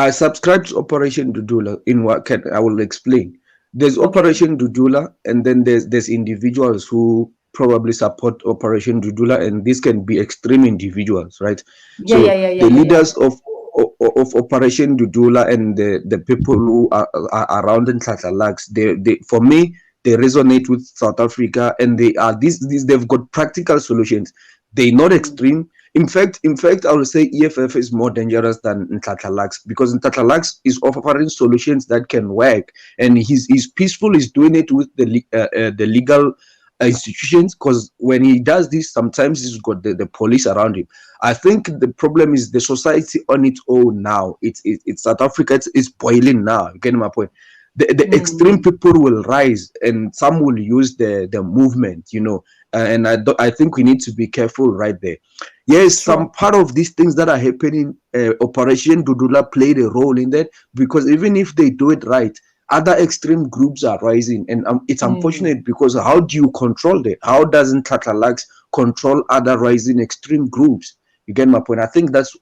I subscribe to Operation Dudula. In what can I will explain. There's Okay. Operation Dudula, and then there's individuals who probably support Operation Dudula, and this can be extreme individuals, right? Yeah, yeah, So yeah, yeah, the yeah, yeah. leaders of Operation Dudula and the people who are around in Tlatlalax, they for me they resonate with South Africa, and they are these they've got practical solutions. They're not Mm. extreme. In fact, I would say EFF is more dangerous than Ntatlalax, because Ntatlalax is offering solutions that can work, and he's peaceful. He's doing it with the legal institutions, because when he does this, sometimes he's got the police around him. I think the problem is the society on its own now. It's South Africa. It's boiling now. You get my point? The extreme Mm. people will rise, and some will use the movement, and I think we need to be careful right there. Yes, some True. part of these things that are happening, Operation Dudula played a role in that, because even if they do it right, other extreme groups are rising, and it's Mm. unfortunate, because how do you control that? How doesn't Tatalax control other rising extreme groups? You get my point? I think that's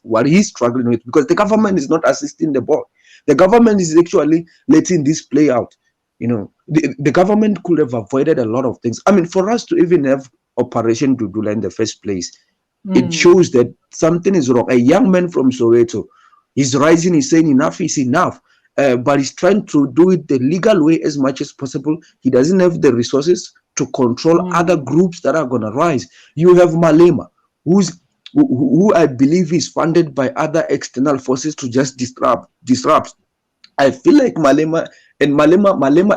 what he's struggling with, because the government is not assisting the boy. The government is actually letting this play out. The government could have avoided a lot of things. I mean, for us to even have Operation Dudula in the first place, it Mm. shows that something is wrong. A young man from Soweto, he's rising, he's saying enough is enough. But he's trying to do it the legal way as much as possible. He doesn't have the resources to control other Mm. groups that are going to rise. You have Malema, who I believe is funded by other external forces to just disrupt. I feel like Malema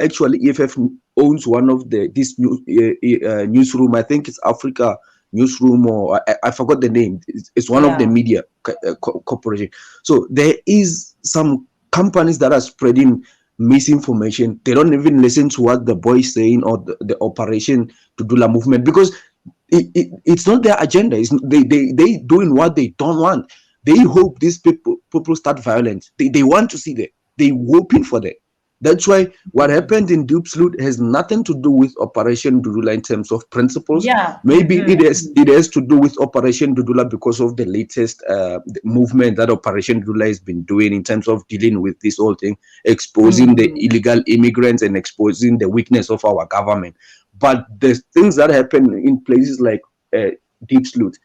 actually EFF owns one of this newsroom. I think it's Africa Newsroom, or I forgot the name. It's one of the Yeah. media corporation. So there is some companies that are spreading misinformation. They don't even listen to what the boy is saying, or the operation to do la movement, because it's not their agenda. They doing what they don't want. They hope these people start violence. They want to see that. They hoping for that. That's why what Mm. happened in Diepsloot has nothing to do with Operation Dudula in terms of principles. Yeah. Maybe Mm-hmm. it has to do with Operation Dudula because of the latest movement that Operation Dudula has been doing in terms of dealing with this whole thing, exposing the Mm. illegal immigrants and exposing the weakness of our government. But the things that happen in places like Diepsloot,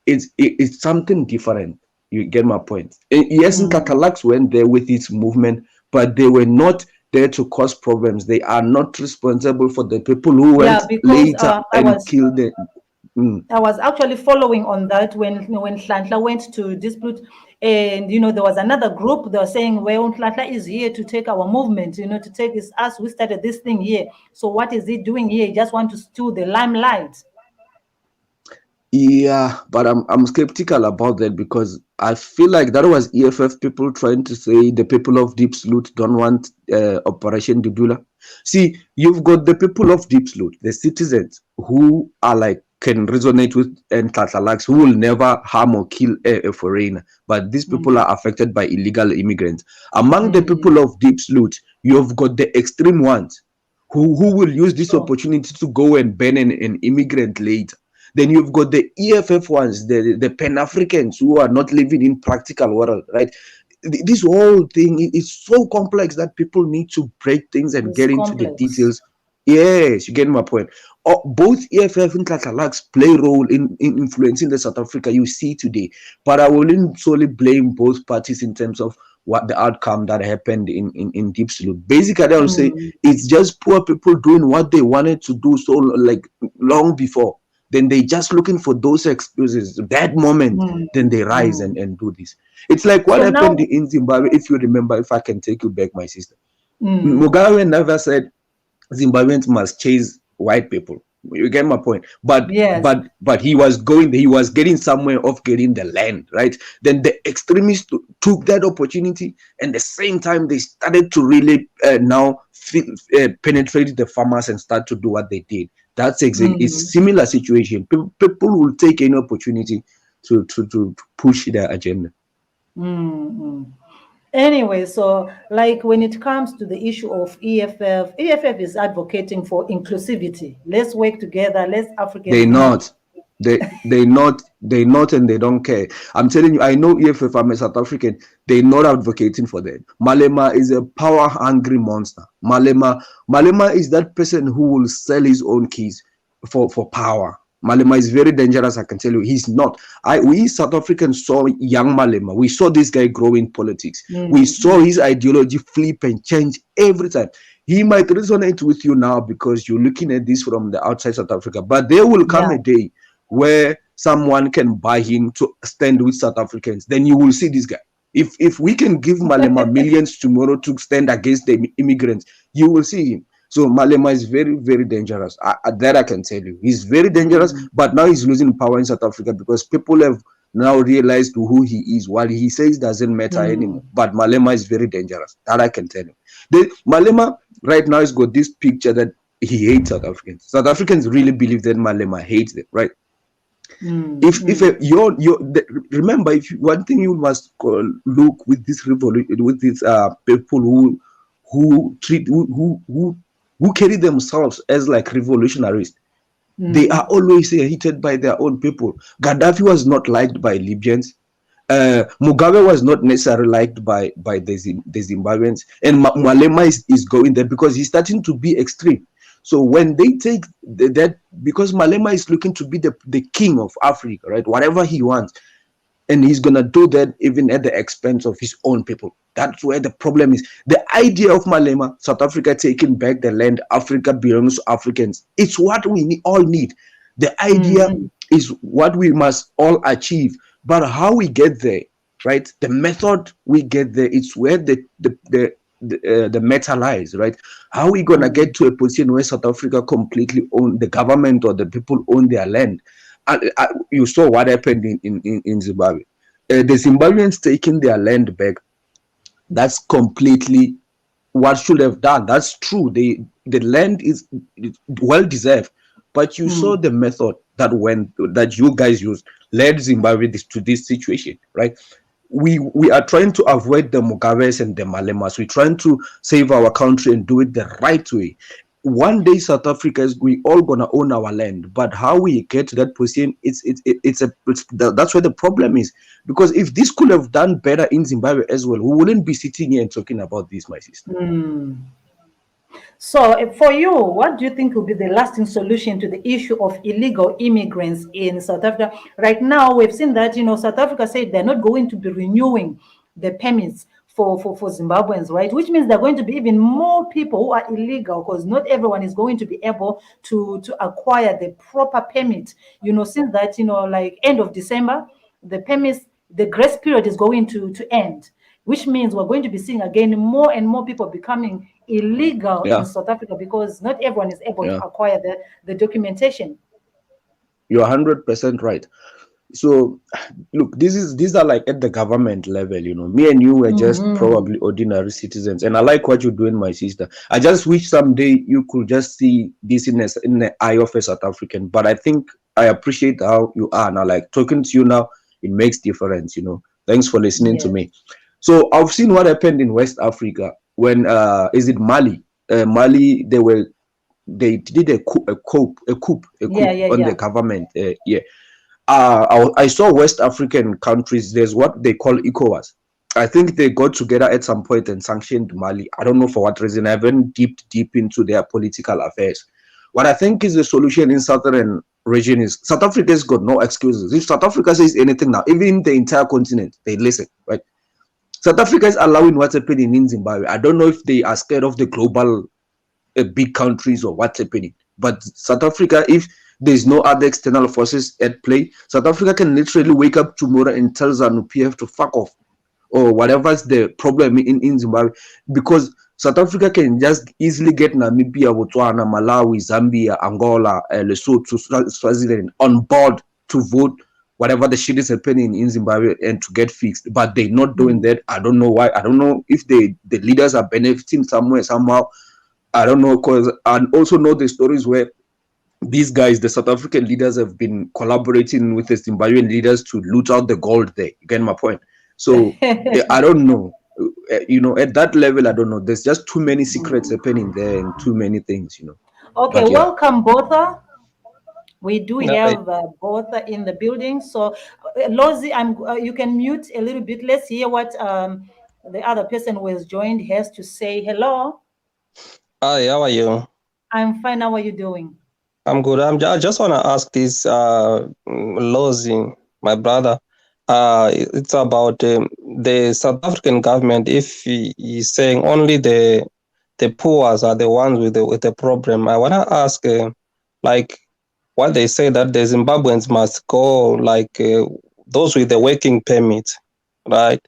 it's something different. You get my point? Yes, Mm. Catalaks went there with its movement, but they were not there to cause problems. They are not responsible for the people who Yeah, went because later I and was killed them. Mm. I was actually following on that when Hlantla went to dispute, and there was another group. They were saying, "Well, Hlantla is here to take our movement. To take this us. We started this thing here. So what is he doing here? He just want to steal the limelight." Yeah, but I'm skeptical about that, because I feel like that was EFF people trying to say the people of Deep Sloot don't want Operation Dudula. See, you've got the people of Deep Sloot, the citizens who are like can resonate with and Tlatlalax, who will never harm or kill a foreigner. But these people Mm. are affected by illegal immigrants. Among the Mm. people of Deep Sloot, you've got the extreme ones who will use this Sure. opportunity to go and ban an immigrant later. Then you've got the EFF ones, the Pan Africans who are not living in practical world, right? This whole thing is so complex that people need to break things and It's get into the complex. details. Yes, you get my point. Both EFF and Tlatlalax play role in influencing the South Africa you see today, but I wouldn't solely blame both parties in terms of what the outcome that happened in Deep Sloot. Basically, I would say Mm. it's just poor people doing what they wanted to do so like long before, then they just looking for those excuses that moment, Mm. then they rise Mm. and do this. It's like what So happened now, in Zimbabwe. If you remember, if I can take you back, my sister, mm. Mugabe never said Zimbabweans must chase white people. You get my point. But Yes. but but he was getting somewhere of getting the land, right? Then the extremists took that opportunity, and the same time they started to really now penetrate the farmers and start to do what they did. That's exactly a Mm. similar situation. People will take any opportunity to push their agenda. Mm. Mm. Anyway, so like when it comes to the issue of EFF is advocating for inclusivity. Let's work together. Let's They Africans, not. They not and they don't care. I'm telling you, I know if I'm a South African, they're not advocating for that. Malema is a power hungry monster. Malema is that person who will sell his own keys for power. Malema is very dangerous, I can tell you. He's not. We South Africans saw young Malema. We saw this guy grow in politics. We saw his ideology flip and change every time. He might resonate with you now because you're looking at this from the outside South Africa, but there will come Yeah. a day where someone can buy him to stand with South Africans. Then you will see this guy. If we can give Malema millions tomorrow to stand against the immigrants, you will see him. So Malema is very, very dangerous. That I can tell you. He's very dangerous, but now he's losing power in South Africa because people have now realized who he is. What he says doesn't matter anymore. But Malema is very dangerous. That I can tell you. Malema right now has got this picture that he hates South Africans. South Africans really believe that Malema hates them, right? Remember, one thing you must look with this revolution, with these people who carry themselves as like revolutionaries. They are always hated by their own people. Gaddafi was not liked by Libyans. Mugabe was not necessarily liked by the Zimbabweans, and Malema is going there because he's starting to be extreme. So when they take that, because Malema is looking to be the king of Africa, right? Whatever he wants, and he's gonna do that even at the expense of his own people. That's where the problem is. The idea of Malema, South Africa taking back the land, Africa belongs to Africans. It's what we all need. The idea is what we must all achieve. But how we get there, right? The method we get there, it's where the matter lies, right? How are we gonna get to a position where South Africa completely own the government or the people own their land? You saw what happened in Zimbabwe. The Zimbabweans taking their land back. That's completely what should have done. That's true. The land is well deserved, but you saw the method that you guys used led Zimbabwe to this situation, right? We are trying to avoid the Mugabes and the Malemas. We're trying to save our country and do it the right way. One day South Africa we all gonna own our land, but how we get to that position, that's where the problem is. Because if this could have done better in Zimbabwe as well, we wouldn't be sitting here and talking about this, my sister. So, for you, what do you think will be the lasting solution to the issue of illegal immigrants in South Africa? Right now, we've seen that, South Africa said they're not going to be renewing the permits for Zimbabweans, right? Which means there are going to be even more people who are illegal because not everyone is going to be able to acquire the proper permit. Since that, like end of December, the permits, the grace period is going to end, which means we're going to be seeing again more and more people becoming illegal in South Africa because not everyone is able to acquire the documentation. You're 100% right. So look, these are like at the government level. Me and you were just probably ordinary citizens, and I like what you're doing, my sister. I just wish someday you could just see this in the eye of a South African. But I think I appreciate how you are now. Like talking to you now, it makes difference. Thanks for listening to me. So I've seen what happened in West Africa when is it Mali? Mali, they did a coup on the government. I saw West African countries. There's what they call ECOWAS. I think they got together at some point and sanctioned Mali. I don't know for what reason. I haven't dipped deep into their political affairs. What I think is the solution in southern region is South Africa's got no excuses. If South Africa says anything now, even the entire continent, they listen, right? South Africa is allowing what's happening in Zimbabwe. I don't know if they are scared of the global big countries or what's happening. But South Africa, if there's no other external forces at play, South Africa can literally wake up tomorrow and tell ZANU-PF to fuck off or whatever's the problem in Zimbabwe, because South Africa can just easily get Namibia, Botswana, Malawi, Zambia, Angola, Lesotho, Swaziland on board to vote whatever the shit is happening in Zimbabwe and to get fixed. But they're not doing that. I don't know why. I don't know if the leaders are benefiting somewhere, somehow. I don't know, because I also know the stories where these guys, the South African leaders, have been collaborating with the Zimbabwean leaders to loot out the gold there. You get my point? So I don't know. At that level, I don't know. There's just too many secrets happening there and too many things, Okay, but, welcome, Botha. We do I, have both in the building. So, Lozi, you can mute a little bit. Let's hear what the other person who has joined has to say. Hello, Hi, how are you? I'm fine. How are you doing? I'm good. I just want to ask this, Lozi, my brother. It's about the South African government. If he is saying only the poor are the ones with the problem, I want to ask, like, what they say that the Zimbabweans must go, like those with the working permit, right?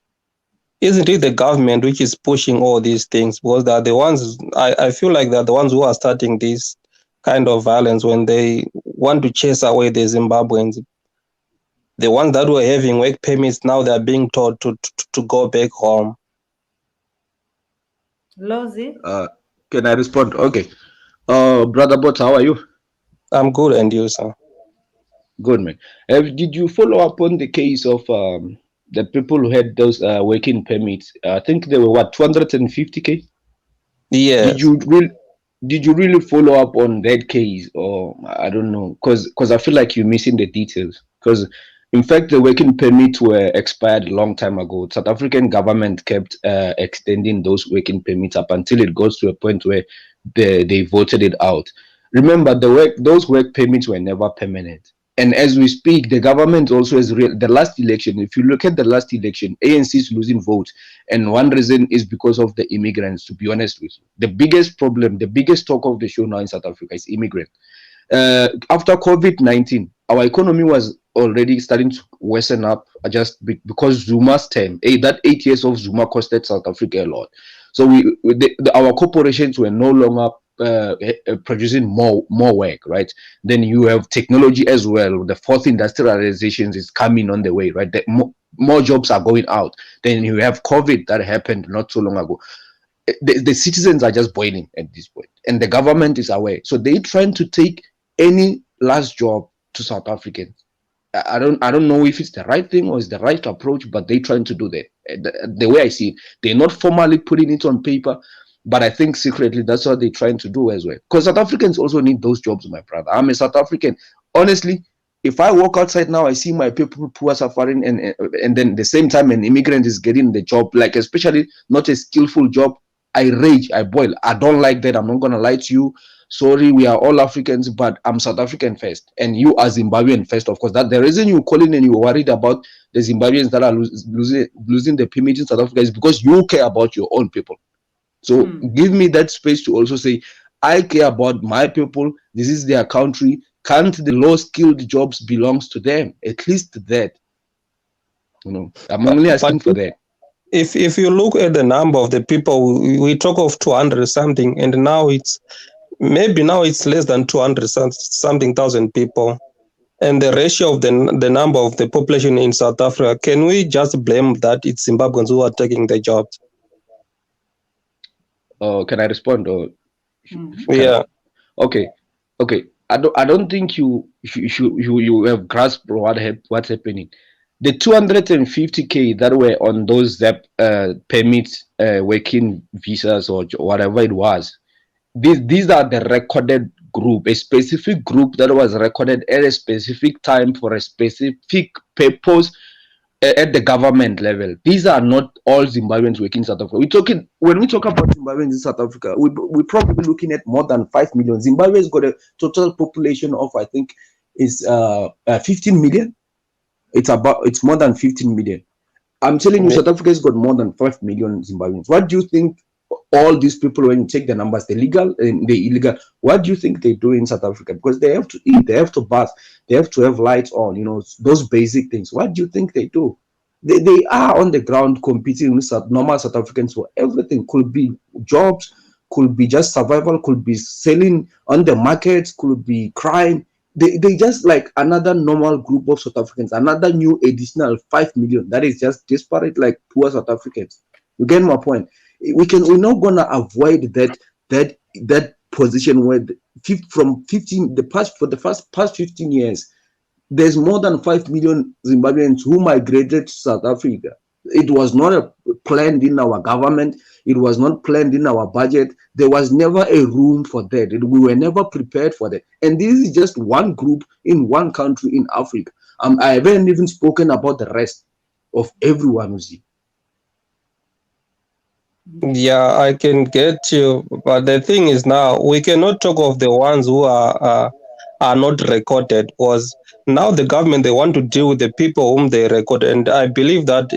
Isn't it the government which is pushing all these things? Because they are the ones, I feel like they're the ones who are starting this kind of violence when they want to chase away the Zimbabweans. The ones that were having work permits, now they're being told to go back home. Lozi? Uh, can I respond? Okay. Brother Bot, how are you? I'm good, and you, sir? Good, man. Did you follow up on the case of the people who had those working permits? I think they were what, 250K? Did Yes. you really did you really follow up on that case, or I don't know? Because I feel like you're missing the details. Because in fact, the working permits were expired a long time ago. South African government kept extending those working permits up until it goes to a point where they voted it out. Remember, those work permits were never permanent. And as we speak, the government also has the last election. If you look at the last election, ANC is losing votes, and one reason is because of the immigrants. To be honest with you, the biggest problem, the biggest talk of the show now in South Africa is immigrants. After COVID-19, our economy was already starting to worsen up just because Zuma's term. That 8 years of Zuma costed South Africa a lot. So our corporations were no longer producing more work, right? Then you have technology as well. The fourth industrialization is coming on the way, right? More jobs are going out. Then you have COVID that happened not so long ago. The citizens are just boiling at this point, and the government is aware. So they're trying to take any last job to South Africans. I don't know if it's the right thing or it's the right approach, but they're trying to do that. The way I see it, they're not formally putting it on paper, but I think secretly that's what they're trying to do as well. Because South Africans also need those jobs, my brother. I'm a South African. Honestly, if I walk outside now, I see my people who are suffering, and then the same time an immigrant is getting the job, like especially not a skillful job, I rage, I boil. I don't like that. I'm not gonna lie to you. Sorry, we are all Africans, but I'm South African first, and you are Zimbabwean first, of course. That the reason you calling and you're worried about the Zimbabweans that are losing the permit in South Africa is because you care about your own people. So give me that space to also say, I care about my people. This is their country. Can't the low skilled jobs belongs to them? At least that. I'm only But asking for that. if you look at the number of the people, we talk of 200 something, and now it's less than 200 something thousand people. And the ratio of the number of the population in South Africa, can we just blame that it's Zimbabweans who are taking the jobs? Can I respond? Or can I? Yeah. Okay, okay. I don't think you have grasped what's happening. The 250K that were on those ZEP permits, working visas or whatever it was. These are the recorded group, a specific group that was recorded at a specific time for a specific purpose at the government level. These are not all Zimbabweans working in South Africa. When we talk about Zimbabweans in South Africa, we're probably looking at more than 5 million. Zimbabwe's got a total population of, I think, is 15 million. It's more than 15 million. I'm telling you, South Africa's got more than 5 million Zimbabweans. What do you think all these people, when you take the numbers, the legal and the illegal, what do you think they do in South Africa? Because they have to eat, they have to bath, they have to have lights on, those basic things. What do you think they do? They are on the ground competing with normal South Africans for everything. Could be jobs, could be just survival, could be selling on the markets, could be crime. They just like another normal group of South Africans, another new additional 5 million that is just desperate like poor South Africans. You get my point? We're not gonna avoid that position where from 15 for the past 15 years, there's more than 5 million Zimbabweans who migrated to South Africa. It was not planned in our government. It was not planned in our budget. There was never a room for that. We were never prepared for that. And this is just one group in one country in Africa. I haven't even spoken about the rest of everyone who's here. Yeah, I can get you, but the thing is now we cannot talk of the ones who are not recorded, because now the government, they want to deal with the people whom they record, and I believe that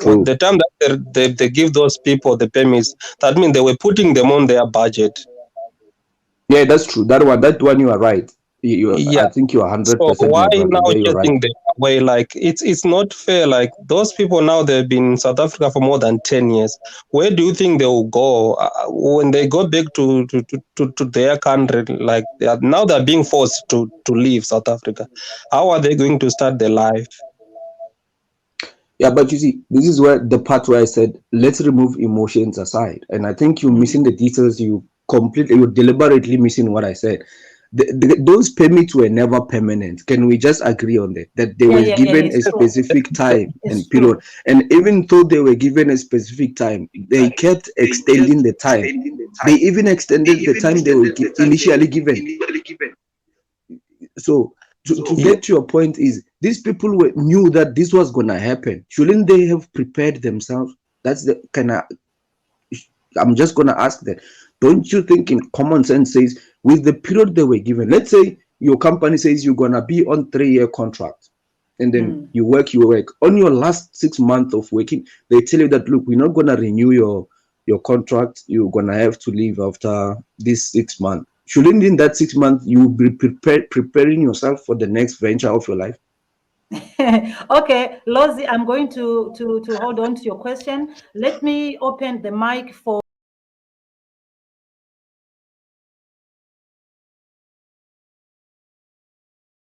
True. the time that they give those people the permits, that means they were putting them on their budget. Yeah, that's true. That one, you are right. Yeah. I think you are So 100%, why my brother. now There, you're right. chasing them away? Like it's not fair. Like those people now, they've been in South Africa for more than 10 years. Where do you think they will go when they go back to their country? Like now they're being forced to leave South Africa. How are they going to start their life? Yeah, but you see, this is where the part where I said, let's remove emotions aside. And I think you're missing the details. You're deliberately missing what I said. Those permits were never permanent. Can we just agree on that? That they were given it's a true. specific time It's and true. period. And even though they were given a specific time, they kept extending the time. They even extended the time they were initially given. So to get to your point is, these people knew that this was gonna happen. Shouldn't they have prepared themselves? That's the kind of. I'm just gonna ask that. Don't you think in common sense says, with the period they were given, let's say your company says you're gonna be on 3-year contract, and then you work on your last 6 months of working, they tell you that, look, we're not gonna renew your contract, you're gonna have to leave after this 6 months. Shouldn't in that 6 months you be preparing yourself for the next venture of your life? Okay, Lozi, I'm going to hold on to your question. Let me open the mic for